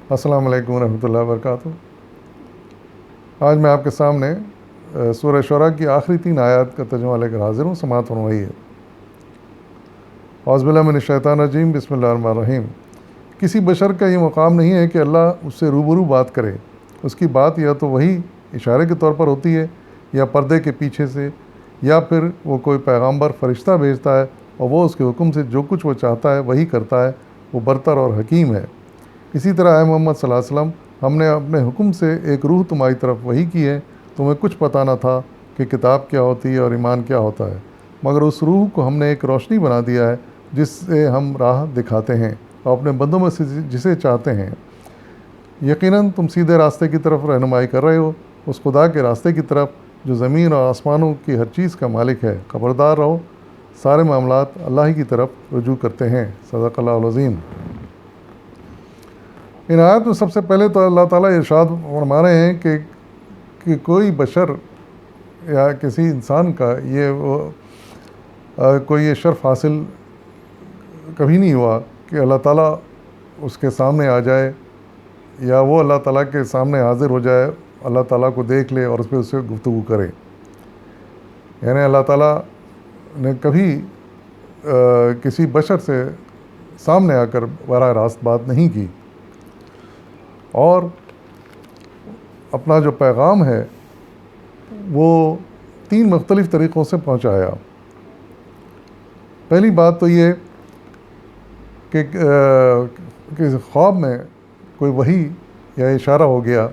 السلام علیکم ورحمۃ اللہ وبرکاتہ۔ آج میں آپ کے سامنے سورہ شعراء کی آخری 3 آیات کا ترجمہ لے کر حاضر ہوں، سماعت فرمائیے۔ اعوذ باللہ من الشیطان الرجیم، بسم اللہ الرحمن الرحیم۔ کسی بشر کا یہ مقام نہیں ہے کہ اللہ اس سے روبرو بات کرے۔ اس کی بات یا تو وہی اشارے کے طور پر ہوتی ہے، یا پردے کے پیچھے سے، یا پھر وہ کوئی پیغامبر فرشتہ بھیجتا ہے اور وہ اس کے حکم سے جو کچھ وہ چاہتا ہے وہی کرتا ہے۔ وہ برتر اور حکیم ہے۔ اسی طرح اے محمد صلی اللہ علیہ وسلم، ہم نے اپنے حکم سے ایک روح تمہاری طرف وحی کی ہے۔ تمہیں کچھ پتہ نہ تھا کہ کتاب کیا ہوتی ہے اور ایمان کیا ہوتا ہے، مگر اس روح کو ہم نے ایک روشنی بنا دیا ہے جس سے ہم راہ دکھاتے ہیں اور اپنے بندوں میں سے جسے چاہتے ہیں۔ یقیناً تم سیدھے راستے کی طرف رہنمائی کر رہے ہو، اس خدا کے راستے کی طرف جو زمین اور آسمانوں کی ہر چیز کا مالک ہے۔ خبردار رہو، سارے معاملات اللہ ہی کی طرف رجوع کرتے ہیں۔ صدق اللہ العظیم۔ ان آیات میں سب سے پہلے تو اللہ تعالیٰ ارشاد فرما رہے ہیں کہ کوئی بشر یا کسی انسان کا کوئی یہ شرف حاصل کبھی نہیں ہوا کہ اللہ تعالیٰ اس کے سامنے آ جائے، یا وہ اللہ تعالیٰ کے سامنے حاضر ہو جائے، اللہ تعالیٰ کو دیکھ لے اور اس پہ اس سے گفتگو کرے۔ یعنی اللہ تعالیٰ نے کبھی کسی بشر سے سامنے آ کر براہ راست بات نہیں کی، اور اپنا جو پیغام ہے وہ 3 مختلف طریقوں سے پہنچایا۔ پہلی بات تو یہ کہ خواب میں کوئی وحی یا اشارہ ہو گیا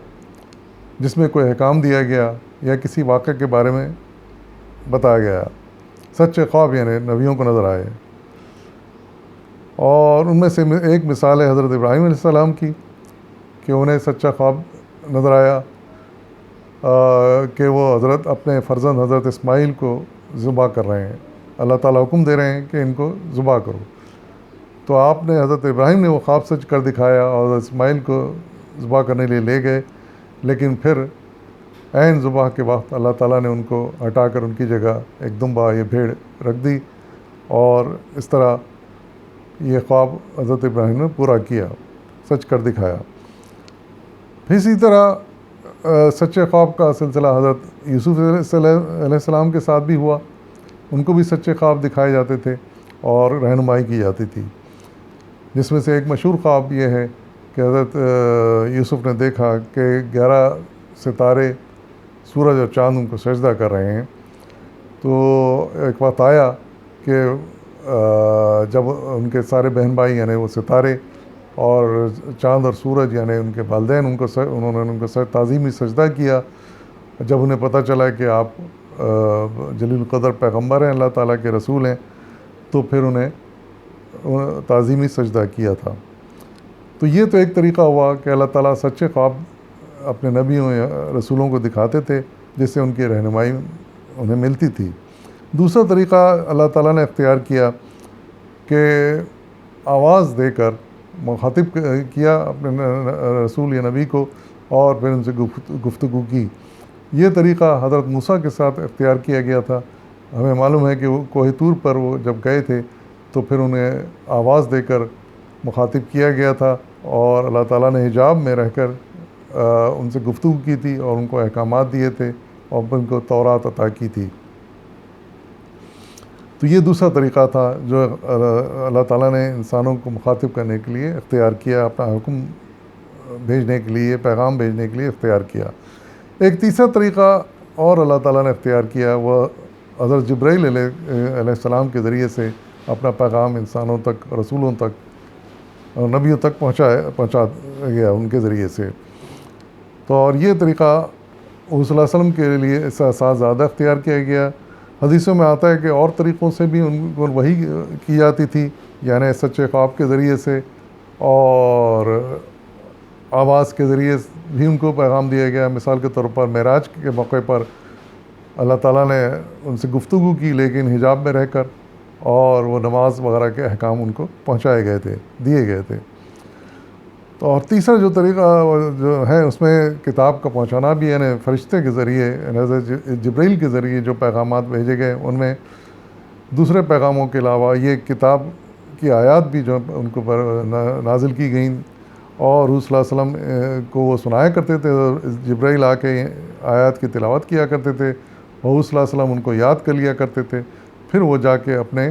جس میں کوئی احکام دیا گیا یا کسی واقعے کے بارے میں بتایا گیا۔ سچے خواب یعنی نبیوں کو نظر آئے، اور ان میں سے ایک مثال ہے حضرت ابراہیم علیہ السلام کی، کہ انہیں سچا خواب نظر آیا کہ وہ اپنے فرزند حضرت اسماعیل کو ذبح کر رہے ہیں۔ اللہ تعالیٰ حکم دے رہے ہیں کہ ان کو ذبح کرو، تو آپ نے حضرت ابراہیم نے وہ خواب سچ کر دکھایا اور حضرت اسماعیل کو ذبح کرنے کے لیے لے گئے، لیکن پھر عین ذبح کے وقت اللہ تعالیٰ نے ان کو ہٹا کر ان کی جگہ ایک دمبا یا بھیڑ رکھ دی، اور اس طرح یہ خواب حضرت ابراہیم نے پورا کیا، سچ کر دکھایا۔ اسی طرح سچے خواب کا سلسلہ حضرت یوسف علیہ السلام کے ساتھ بھی ہوا۔ ان کو بھی سچے خواب دکھائے جاتے تھے اور رہنمائی کی جاتی تھی، جس میں سے ایک مشہور خواب یہ ہے کہ حضرت یوسف نے دیکھا کہ 11 ستارے، سورج اور چاند ان کو سجدہ کر رہے ہیں۔ تو ایک وقت آیا کہ جب ان کے سارے بہن بھائی یعنی وہ ستارے اور چاند اور سورج یعنی ان کے والدین انہوں نے ان کو تعظیمی سجدہ کیا، جب انہیں پتہ چلا کہ آپ جلیل القدر پیغمبر ہیں، اللہ تعالیٰ کے رسول ہیں، تو پھر انہیں تعظیمی سجدہ کیا تھا۔ تو یہ تو ایک طریقہ ہوا کہ اللہ تعالیٰ سچے خواب اپنے نبیوں یا رسولوں کو دکھاتے تھے، جس سے ان کی رہنمائی انہیں ملتی تھی۔ دوسرا طریقہ اللہ تعالیٰ نے اختیار کیا کہ آواز دے کر مخاطب کیا اپنے رسول یا نبی کو، اور پھر ان سے گفتگو کی۔ یہ طریقہ حضرت موسیٰ کے ساتھ اختیار کیا گیا تھا۔ ہمیں معلوم ہے کہ وہ کوہ طور پر وہ جب گئے تھے تو پھر انہیں آواز دے کر مخاطب کیا گیا تھا، اور اللہ تعالیٰ نے حجاب میں رہ کر ان سے گفتگو کی تھی اور ان کو احکامات دیے تھے اور ان کو تورات عطا کی تھی۔ تو یہ دوسرا طریقہ تھا جو اللہ تعالیٰ نے انسانوں کو مخاطب کرنے کے لیے اختیار کیا، اپنا حکم بھیجنے کے لیے، پیغام بھیجنے کے لیے اختیار کیا۔ ایک تیسرا طریقہ اور اللہ تعالیٰ نے اختیار کیا، وہ حضرت جبرائیل علیہ السلام کے ذریعے سے اپنا پیغام انسانوں تک، رسولوں تک اور نبیوں تک پہنچا گیا ان کے ذریعے سے۔ تو اور یہ طریقہ حضور صلی اللہ علیہ وسلم کے لیے اس ساتھ زیادہ اختیار کیا گیا۔ حدیثوں میں آتا ہے کہ اور طریقوں سے بھی ان کو وحی کی جاتی تھی، یعنی سچے خواب کے ذریعے سے اور آواز کے ذریعے بھی ان کو پیغام دیا گیا۔ مثال کے طور پر معراج کے موقع پر اللہ تعالیٰ نے ان سے گفتگو کی، لیکن حجاب میں رہ کر، اور وہ نماز وغیرہ کے احکام ان کو پہنچائے گئے تھے، دیے گئے تھے۔ تو اور تیسرا جو طریقہ جو ہے اس میں کتاب کا پہنچانا بھی، یعنی فرشتے کے ذریعے، حضرت جبرائیل کے ذریعے جو پیغامات بھیجے گئے ان میں دوسرے پیغاموں کے علاوہ یہ کتاب کی آیات بھی جو ان کو نازل کی گئیں، اور حضور صلی اللہ علیہ وسلم کو وہ سنایا کرتے تھے، جبرائیل آ کے آیات کی تلاوت کیا کرتے تھے، حضور صلی اللہ علیہ وسلم ان کو یاد کر لیا کرتے تھے، پھر وہ جا کے اپنے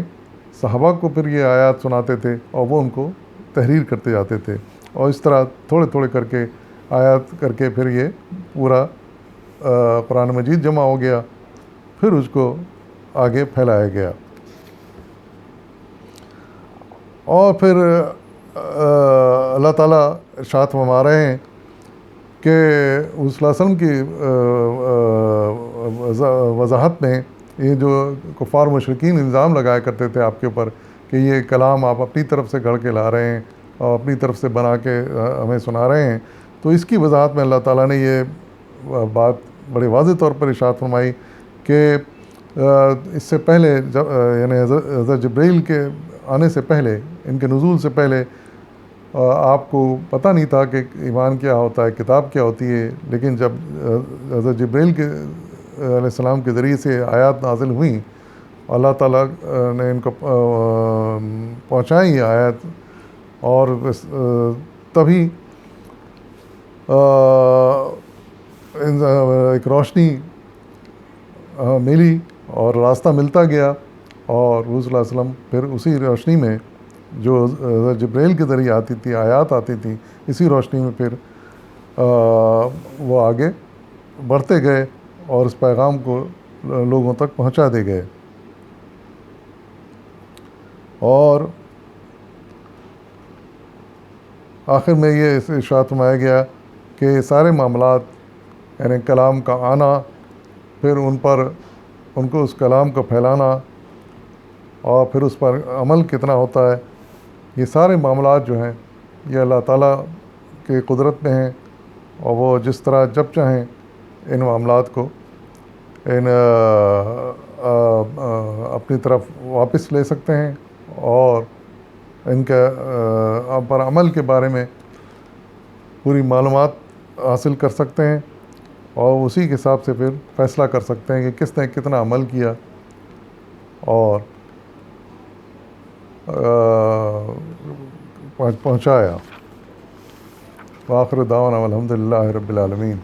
صحابہ کو پھر یہ آیات سناتے تھے اور وہ ان کو تحریر کرتے جاتے تھے، اور اس طرح تھوڑے تھوڑے کر کے آیات کر کے پھر یہ پورا قرآن مجید جمع ہو گیا، پھر اس کو آگے پھیلایا گیا۔ اور پھر اللہ تعالیٰ ارشاد فرما رہے ہیں کہ اس صلی اللہ علیہ وسلم کی وضاحت میں یہ جو کفار مشرکین الزام لگایا کرتے تھے آپ کے اوپر کہ یہ کلام آپ اپنی طرف سے گھڑ کے لا رہے ہیں اور اپنی طرف سے بنا کے ہمیں سنا رہے ہیں، تو اس کی وضاحت میں اللہ تعالیٰ نے یہ بات بڑے واضح طور پر ارشاد فرمائی کہ اس سے پہلے یعنی حضرت جبرائیل کے آنے سے پہلے، ان کے نزول سے پہلے آپ کو پتہ نہیں تھا کہ ایمان کیا ہوتا ہے، کتاب کیا ہوتی ہے، لیکن جب حضرت جبرائیل کے علیہ السلام کے ذریعے سے آیات نازل ہوئیں، اللہ تعالیٰ نے ان کو پہنچائی یہ آیات، اور تبھی ایک روشنی ملی اور راستہ ملتا گیا، اور حضور صلی اللہ علیہ وسلم پھر اسی روشنی میں جو حضرت جبرائیل کے ذریعے آتی تھی، آیات آتی تھیں، اسی روشنی میں پھر وہ آگے بڑھتے گئے اور اس پیغام کو لوگوں تک پہنچا دے گئے۔ اور آخر میں یہ ارشاد فرمایا گیا کہ سارے معاملات یعنی کلام کا آنا، پھر ان کو اس کلام کو پھیلانا، اور پھر اس پر عمل کتنا ہوتا ہے، یہ سارے معاملات جو ہیں یہ اللہ تعالیٰ کے قدرت میں ہیں، اور وہ جس طرح جب چاہیں ان معاملات کو اپنی طرف واپس لے سکتے ہیں، اور ان کے پر عمل کے بارے میں پوری معلومات حاصل کر سکتے ہیں، اور اسی کے حساب سے پھر فیصلہ کر سکتے ہیں کہ کس نے کتنا عمل کیا اور پہنچایا۔ وآخر دعوانا الحمد للہ رب العالمین۔